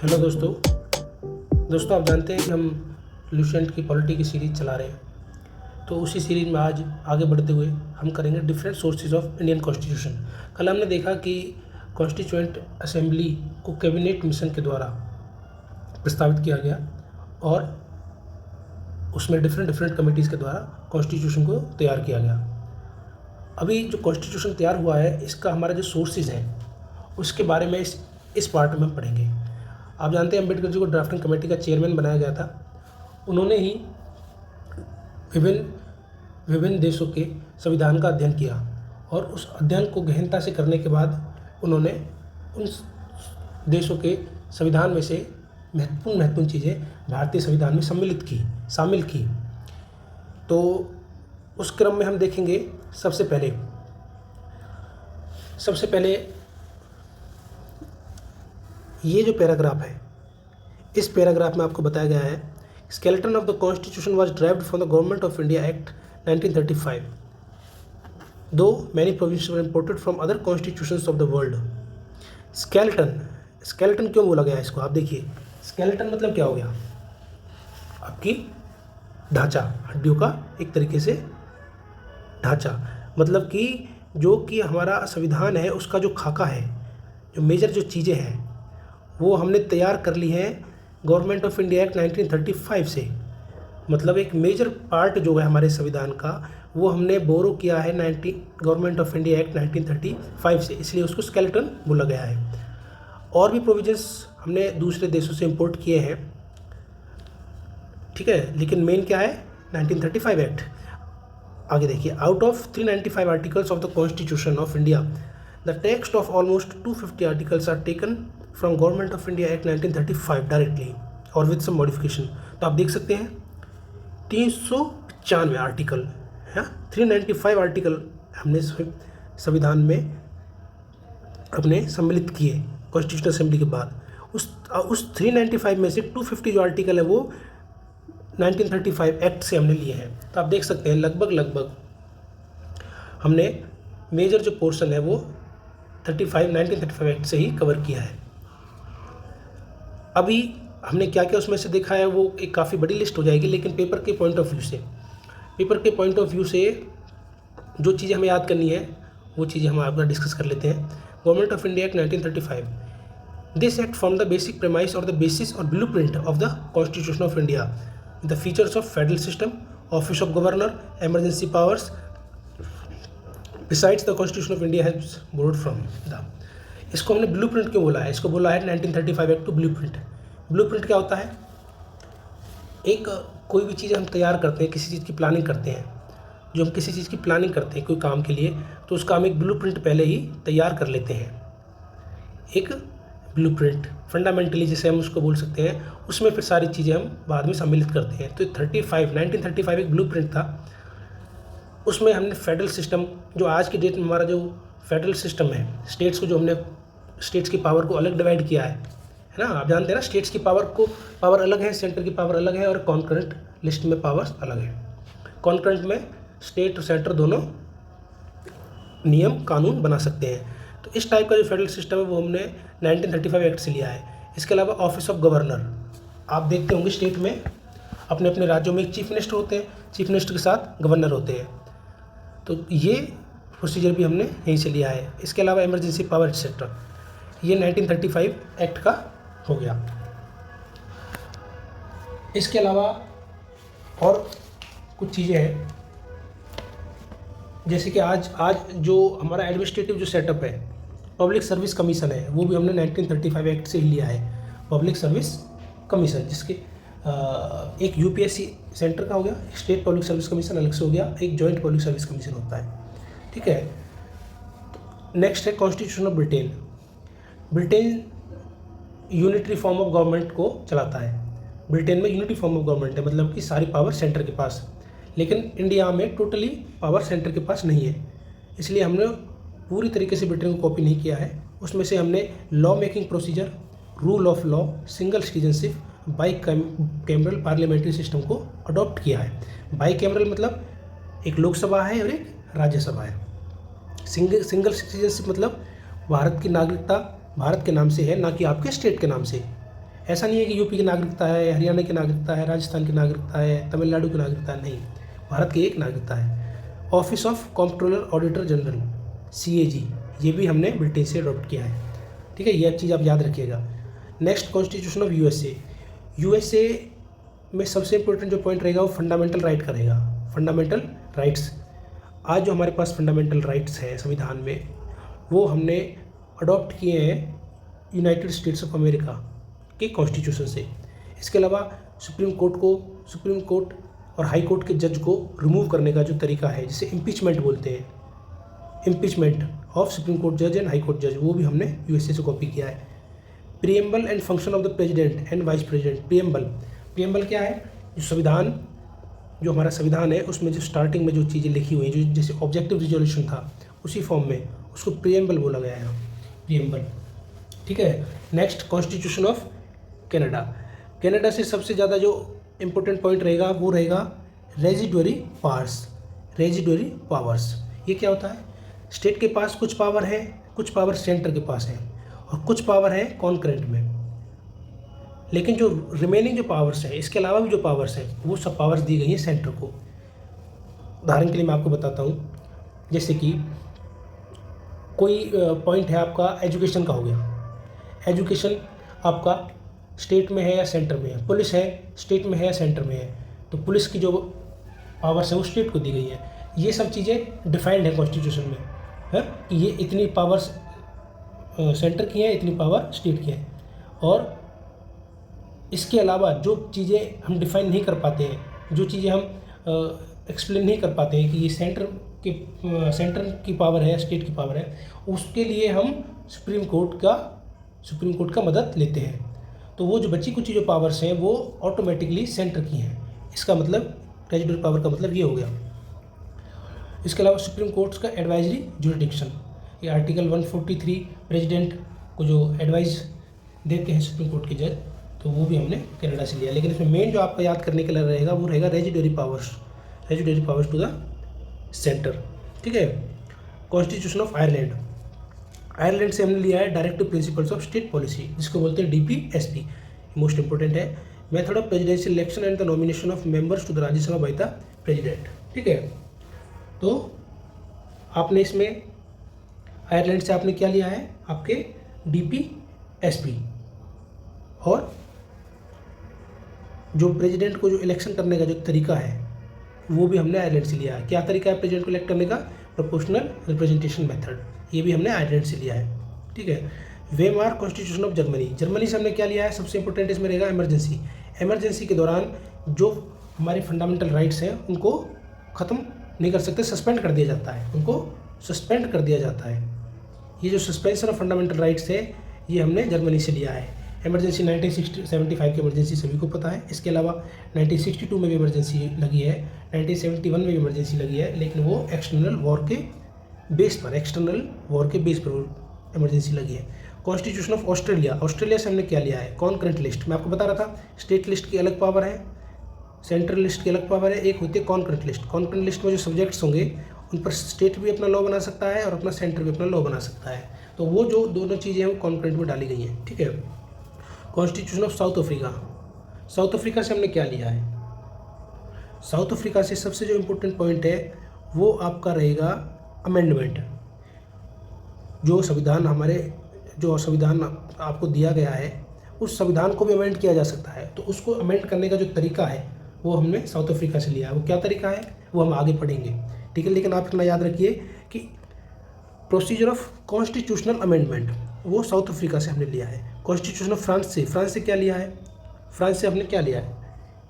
Hello दोस्तों आप जानते हैं कि हम लुसेंट की पॉलिटी की सीरीज़ चला रहे हैं। तो उसी सीरीज़ में आज आगे बढ़ते हुए हम करेंगे different sources of Indian constitution. कल हमने देखा कि कॉन्स्टिट्यूएंट असेंबली को कैबिनेट मिशन के द्वारा प्रस्तावित किया गया और उसमें डिफरेंट कमेटीज़ के द्वारा कॉन्स्टिट्यूशन को तैयार किया गया। अभी जो कॉन्स्टिट्यूशन तैयार हुआ है इसका हमारा जो सोर्सेज हैं उसके बारे में इस पार्ट में हम पढ़ेंगे। आप जानते हैं अम्बेडकर जी को ड्राफ्टिंग कमेटी का चेयरमैन बनाया गया था। उन्होंने ही विभिन्न देशों के संविधान का अध्ययन किया और उस अध्ययन को गहनता से करने के बाद उन्होंने उन देशों के संविधान में से महत्वपूर्ण चीज़ें भारतीय संविधान में शामिल की। तो उस क्रम में हम देखेंगे सबसे पहले ये जो पैराग्राफ है, इस पैराग्राफ में आपको बताया गया है skeleton of the constitution was derived from the government of India act 1935 दो many provisions were imported from other constitutions of the world. Skeleton क्यों बोला गया इसको, आप देखिए। स्केलेटन मतलब क्या हो गया, आपकी ढांचा, हड्डियों का एक तरीके से ढांचा, मतलब कि जो कि हमारा संविधान है उसका जो खाका है, जो मेजर जो चीज़ें हैं वो हमने तैयार कर ली हैं गवर्नमेंट ऑफ इंडिया एक्ट 1935 से। मतलब एक मेजर पार्ट जो है हमारे संविधान का वो हमने बोरो किया है गवर्नमेंट ऑफ इंडिया एक्ट 1935 से, इसलिए उसको स्केलेटन बोला गया है। और भी प्रोविजंस हमने दूसरे देशों से इंपोर्ट किए हैं, ठीक है, लेकिन मेन क्या है 1935 एक्ट। आगे देखिए, out of 395 articles of the constitution of India the text of almost 250 articles are taken from government of India act 1935 directly और विद सम मॉडिफिकेशन। तो आप देख सकते हैं 395 आर्टिकल है, 395 आर्टिकल हमने संविधान में अपने सम्मिलित किए कॉन्स्टिट्यूशनल असेंबली के बाद। उस 395 में से 250 जो आर्टिकल है वो 1935 एक्ट से हमने लिए हैं। तो आप देख सकते हैं लगभग हमने मेजर जो पोर्शन है वो 1935 एक्ट से ही कवर किया है। अभी हमने क्या क्या उसमें से देखा है वो एक काफ़ी बड़ी लिस्ट हो जाएगी, लेकिन पेपर के पॉइंट ऑफ व्यू से जो चीज़ें हमें याद करनी है वो चीज़ें हम आपका डिस्कस कर लेते हैं। Government of India act 1935, this act form the basic premise और द बेसिस और blueprint of the constitution of India, the features of federal system, office of governor, emergency powers besides the constitution of India has borrowed from the. इसको हमने blueprint क्यों बोला है, इसको बोला है 1935 एक्ट टू ब्लूप्रिंट। ब्लूप्रिंट क्या होता है, एक कोई भी चीज़ हम तैयार करते हैं, किसी चीज़ की प्लानिंग करते हैं, जो हम किसी चीज़ की प्लानिंग करते हैं कोई काम के लिए, तो उसका हम एक ब्लूप्रिंट पहले ही तैयार कर लेते हैं। एक ब्लूप्रिंट फंडामेंटली जिसे हम उसको बोल सकते हैं, उसमें फिर सारी चीज़ें हम बाद में सम्मिलित करते हैं। तो 1935 एक ब्लूप्रिंट था, उसमें हमने फेडरल सिस्टम, जो आज की डेट में हमारा जो फेडरल सिस्टम है, स्टेट्स को जो हमने स्टेट्स की पावर को अलग डिवाइड किया है ना। आप जानते हैं ना, स्टेट्स की पावर अलग है, सेंटर की पावर अलग है, और कॉन्करेंट लिस्ट में पावर्स अलग है। कॉन्करेंट में स्टेट और सेंटर दोनों नियम कानून बना सकते हैं। तो इस टाइप का जो फेडरल सिस्टम है वो हमने 1935 एक्ट से लिया है। इसके अलावा ऑफिस ऑफ गवर्नर, आप देखते होंगे स्टेट में अपने अपने राज्यों में एक चीफ मिनिस्टर होते हैं, चीफ मिनिस्टर के साथ गवर्नर होते हैं, तो ये प्रोसीजर भी हमने यहीं से लिया है। इसके अलावा इमरजेंसी पावर एक्सेट्रा, ये 1935 एक्ट का हो गया। इसके अलावा और कुछ चीज़ें हैं, जैसे कि आज जो हमारा एडमिनिस्ट्रेटिव जो सेटअप है, पब्लिक सर्विस कमीशन है, वो भी हमने 1935 एक्ट से ही लिया है। पब्लिक सर्विस कमीशन, जिसके एक यूपीएससी सेंटर का हो गया, स्टेट पब्लिक सर्विस कमीशन अलग से हो गया, एक जॉइंट पब्लिक सर्विस कमीशन होता है, ठीक है। नेक्स्ट है constitution of Britain. Britain unitary form of government को चलाता है। ब्रिटेन में यूनिटी फॉर्म ऑफ गवर्नमेंट है, मतलब कि सारी पावर सेंटर के पास, लेकिन इंडिया में टोटली पावर सेंटर के पास नहीं है, इसलिए हमने पूरी तरीके से ब्रिटेन को कॉपी नहीं किया है। उसमें से हमने law making procedure, rule of law, single citizenship, by cameral parliamentary system को अडॉप्ट किया है। बाई कैमरल मतलब एक लोकसभा है और एक राज्यसभा है। सिंगल सिटीजनशिप मतलब भारत की नागरिकता भारत के नाम से है, ना कि आपके स्टेट के नाम से। ऐसा नहीं है कि यूपी की नागरिकता है, हरियाणा की नागरिकता है, राजस्थान की नागरिकता है, तमिलनाडु की नागरिकता है, नहीं, भारत की एक नागरिकता है। Office of controller auditor general CAG, ये भी हमने ब्रिटेन से अडॉप्ट किया है, ठीक है, ये चीज़ आप याद रखिएगा। नेक्स्ट कॉन्स्टिट्यूशन ऑफ USA में सबसे इंपॉर्टेंट जो पॉइंट रहेगा वो फंडामेंटल राइट का रहेगा, फंडामेंटल राइट्स। आज जो हमारे पास फंडामेंटल राइट्स हैं संविधान में, वो हमने अडॉप्ट किए हैं यूनाइटेड स्टेट्स ऑफ अमेरिका के कॉन्स्टिट्यूशन से। इसके अलावा सुप्रीम कोर्ट और हाई कोर्ट के जज को रिमूव करने का जो तरीका है, जिसे इम्पीचमेंट बोलते हैं, इम्पीचमेंट ऑफ सुप्रीम कोर्ट जज एंड हाई कोर्ट जज, वो भी हमने USA से कॉपी किया है। Preamble and function of the president and vice president. Preamble क्या है? जो हमारा संविधान है उसमें जो स्टार्टिंग में जो चीज़ें लिखी हुई हैं, जो जैसे ऑब्जेक्टिव रिजोल्यूशन था उसी फॉर्म में, उसको प्रीएम्बल बोला गया है, प्रीएम्बल, ठीक है। नेक्स्ट कॉन्स्टिट्यूशन ऑफ कनाडा से सबसे ज़्यादा जो इम्पोर्टेंट पॉइंट रहेगा वो रहेगा रेजिडुअरी पावर्स। ये क्या होता है? स्टेट के पास कुछ पावर है, कुछ पावर सेंटर के पास है, और कुछ पावर है कॉन्करेंट में। लेकिन जो रिमेनिंग जो पावर्स हैं, इसके अलावा भी जो पावर्स हैं, वो सब पावर्स दी गई हैं सेंटर को। उदाहरण के लिए मैं आपको बताता हूँ, जैसे कि कोई पॉइंट है आपका एजुकेशन का हो गया, एजुकेशन आपका स्टेट में है या सेंटर में है, पुलिस है स्टेट में है या सेंटर में है, तो पुलिस की जो पावर्स है वो स्टेट को दी गई है। ये सब चीज़ें डिफाइंड है कॉन्स्टिट्यूशन में, है कि ये इतनी पावर्स सेंटर की हैं, इतनी पावर स्टेट की है। और इसके अलावा जो चीज़ें हम डिफाइन नहीं कर पाते हैं, जो चीज़ें हम एक्सप्लेन नहीं कर पाते हैं कि ये सेंटर की पावर है या स्टेट की पावर है, उसके लिए हम सुप्रीम कोर्ट का मदद लेते हैं। तो वो जो बची कुछ जो पावर्स हैं वो ऑटोमेटिकली सेंटर की हैं। इसका मतलब रेजिडुअल पावर का मतलब ये हो गया। इसके अलावा सुप्रीम कोर्ट्स का एडवाइजरी जुरिडिक्शन, ये आर्टिकल 143 प्रेसिडेंट को जो एडवाइस देते हैं सुप्रीम कोर्ट के जज, तो वो भी हमने कनाडा से लिया। लेकिन इसमें मेन जो आपका याद करने के लिए रहेगा वो रहेगा residuary powers to the centre, ठीक है। कॉन्स्टिट्यूशन ऑफ आयरलैंड से हमने लिया है directive principles of state policy, जिसको बोलते हैं DPSP, मोस्ट इंपॉर्टेंट है। Method of presidential election and the nomination of members to the Rajya Sabha by the president, ठीक है। तो आपने इसमें आयरलैंड से आपने क्या लिया है, आपके DPSP, और जो प्रेसिडेंट को जो इलेक्शन करने का जो तरीका है वो भी हमने आयरलैंड से लिया है। क्या तरीका है प्रेसिडेंट को इलेक्ट करने का? प्रोपोर्शनल रिप्रेजेंटेशन मेथड, ये भी हमने आयरलैंड से लिया है, ठीक है। वेमार कॉन्स्टिट्यूशन ऑफ जर्मनी से हमने क्या लिया है? सबसे इंपॉर्टेंट इसमें रहेगा इमरजेंसी के दौरान जो हमारे फंडामेंटल राइट्स हैं उनको ख़त्म नहीं कर सकते, सस्पेंड कर दिया जाता है, उनको सस्पेंड कर दिया जाता है। ये जो सस्पेंशन ऑफ फंडामेंटल राइट्स है ये हमने जर्मनी से लिया है। इमरजेंसी 1975 की इमरजेंसी सभी को पता है। इसके अलावा 1962 में भी इमरजेंसी लगी है, 1971 में भी इमरजेंसी लगी है, लेकिन वो एक्सटर्नल वॉर के बेस पर इमरजेंसी लगी है। कॉन्स्टिट्यूशन ऑफ ऑस्ट्रेलिया से हमने क्या लिया है? Concurrent list. मैं आपको बता रहा था स्टेट लिस्ट की अलग पावर है, सेंट्रल लिस्ट की अलग पावर है, एक होती है कॉन्करेंट लिस्ट में जो सब्जेक्ट्स होंगे उन पर स्टेट भी अपना लॉ बना सकता है और अपना सेंटर भी अपना लॉ बना सकता है। तो वो जो दोनों चीज़ें हैं वो कॉन्करेंट में डाली गई हैं, ठीक है। कॉन्स्टिट्यूशन ऑफ साउथ अफ्रीका से हमने क्या लिया है? साउथ अफ्रीका से सबसे जो इम्पोर्टेंट पॉइंट है वो आपका रहेगा अमेंडमेंट। जो संविधान आपको दिया गया है उस संविधान को भी अमेंड किया जा सकता है, तो उसको अमेंड करने का जो तरीका है वो हमने साउथ अफ्रीका से लिया है। वो क्या तरीका है वो हम आगे पढ़ेंगे, ठीक है। लेकिन आप इतना याद रखिए कि प्रोसीजर ऑफ कॉन्स्टिट्यूशनल अमेंडमेंट वो साउथ अफ्रीका से हमने लिया है। कॉन्स्टिट्यूशन ऑफ फ्रांस से क्या लिया है? फ्रांस से हमने क्या लिया है?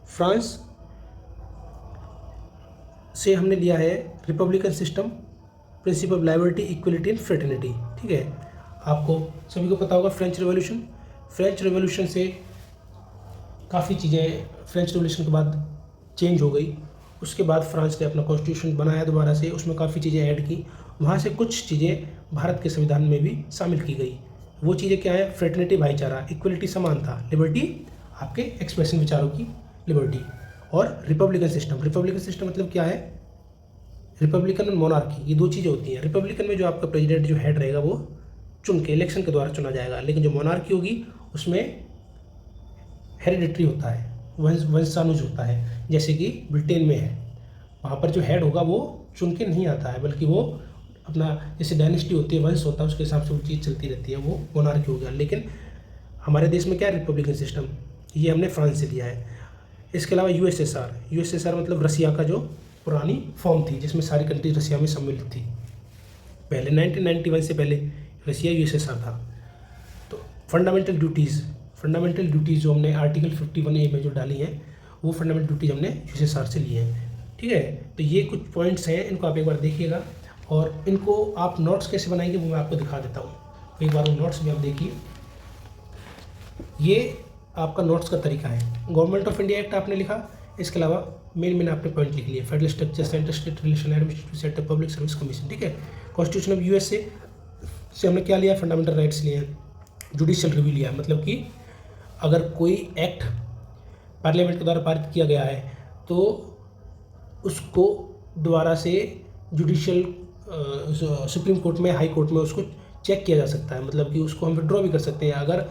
फ्रांस से हमने लिया है Republican system, principle of liberty, equality and fraternity, ठीक है। आपको सभी को पता होगा फ्रेंच रेवोल्यूशन से काफ़ी चीज़ें फ्रेंच रेवोल्यूशन के बाद चेंज हो गई। उसके बाद फ्रांस ने अपना कॉन्स्टिट्यूशन बनाया दोबारा से, उसमें काफ़ी चीज़ें ऐड की, वहाँ से कुछ चीज़ें भारत के संविधान में भी शामिल की गई। वो चीज़ें क्या है? फ्रेटर्निटी भाईचारा, इक्वलिटी समानता, लिबर्टी आपके एक्सप्रेशन विचारों की लिबर्टी, और रिपब्लिकन सिस्टम मतलब क्या है? रिपब्लिकन और मोनार्की, ये दो चीज़ें होती हैं। रिपब्लिकन में जो आपका प्रेसिडेंट जो हेड रहेगा वो चुन के इलेक्शन के द्वारा चुना जाएगा, लेकिन जो मोनार्की होगी उसमें हेरिडिटरी होता है, वंशानुज होता है, जैसे कि ब्रिटेन में है, वहाँ पर जो हेड होगा वो चुन के नहीं आता है, बल्कि वो अपना जैसे डायनेस्टी होती है, वंश होता है, उसके हिसाब से वो चीज़ चलती रहती है, वो मोनार्की हो गया। लेकिन हमारे देश में क्या है, रिपब्लिकन सिस्टम, ये हमने फ्रांस से लिया है। इसके अलावा यूएसएसआर मतलब रसिया का जो पुरानी फॉर्म थी, जिसमें सारी कंट्री रसिया में सम्मिलित थी। पहले 1991 से पहले रसिया यूएसएसआर था। तो फंडामेंटल ड्यूटीज़ जो हमने आर्टिकल 51A में जो डाली हैं, वो फंडामेंटल ड्यूटीज़ हमने यूएसएसआर से लिए हैं। ठीक है, तो ये कुछ पॉइंट्स हैं, इनको आप एक बार देखिएगा, और इनको आप नोट्स कैसे बनाएंगे वो मैं आपको दिखा देता हूँ। एक बार वो नोट्स भी आप देखिए। ये आपका नोट्स का तरीका है। गवर्नमेंट ऑफ इंडिया एक्ट आपने लिखा, इसके अलावा मेन आपने पॉइंट लिख लिए। Federal structure, centre state relation, administrative setup, public service commission. ठीक है, कॉन्स्टिट्यूशन ऑफ यूएस से हमने क्या लिया, फंडामेंटल राइट्स लिए हैं। जुडिशियल रिव्यू लिया, मतलब कि अगर कोई एक्ट पार्लियामेंट के द्वारा पारित किया गया है तो उसको दोबारा से जुडिशियल सुप्रीम कोर्ट में, हाई कोर्ट में उसको चेक किया जा सकता है, मतलब कि उसको हम विड्रॉ भी कर सकते हैं। अगर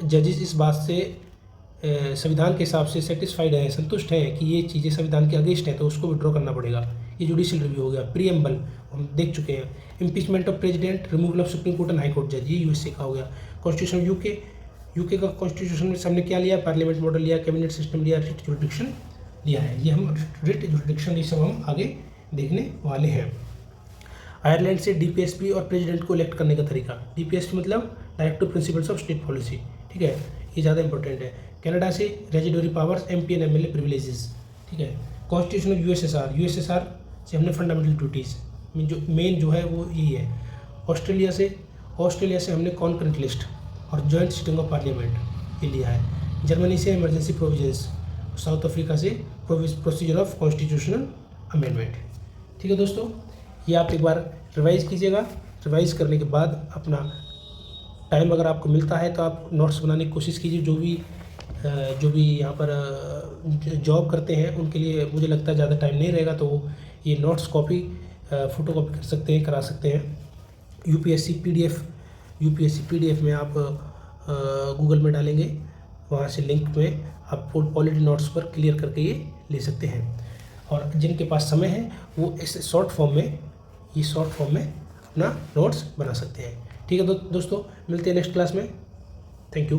जजेस इस बात से संविधान के हिसाब से सेटिस्फाइड हैं, संतुष्ट हैं कि ये चीज़ें संविधान के अगेंस्ट हैं, तो उसको विड्रॉ करना पड़ेगा। ये जुडिशियल रिव्यू हो गया। प्रीएम्बल हम देख चुके हैं। Impeachment of president, removal of supreme court and high court जज, ये यूएसए का हो गया। कॉन्स्टिट्यूशन ऑफ यूके का कॉन्स्टिट्यूशन में हमने क्या लिया, पार्लियामेंट मॉडल लिया, कैबिनेट सिस्टम लिया, रिट जुरिडिक्शन लिया है। ये हम रिट जुरिडिक्शन ये सब हम आगे देखने वाले हैं। आयरलैंड से डीपीएसपी और प्रेसिडेंट को इलेक्ट करने का तरीका। डीपीएसपी मतलब directive principles of state policy. ठीक है, ये ज़्यादा इंपॉर्टेंट है। कनाडा से residuary powers, MP and MLA privileges. ठीक है, कॉन्स्टिट्यूशन ऑफ यूएसएसआर से हमने फंडामेंटल ड्यूटीज़ जो मेन जो है वो यही है। ऑस्ट्रेलिया से हमने कॉन्करेंट लिस्ट और जॉइंट सिटिंग ऑफ पार्लियामेंट ये लिया है। जर्मनी से इमरजेंसी प्रोविजंस, साउथ अफ्रीका से प्रोसीजर ऑफ कॉन्स्टिट्यूशनल अमेंडमेंट। ठीक है दोस्तों, ये आप एक बार रिवाइज़ कीजिएगा। रिवाइज़ करने के बाद अपना टाइम अगर आपको मिलता है तो आप नोट्स बनाने की कोशिश कीजिए। जो भी यहाँ पर जॉब करते हैं उनके लिए मुझे लगता है ज़्यादा टाइम नहीं रहेगा, तो ये नोट्स फ़ोटो कॉपी कर सकते हैं, करा सकते हैं। यूपीएससी पीडीएफ में आप गूगल में डालेंगे, वहाँ से लिंक में आप पॉलिटी नोट्स पर क्लियर करके ये ले सकते हैं। और जिनके पास समय है वो इस शॉर्ट फॉर्म में अपना नोट्स बना सकते हैं। ठीक है दोस्तों, मिलते हैं नेक्स्ट क्लास में। Thank you.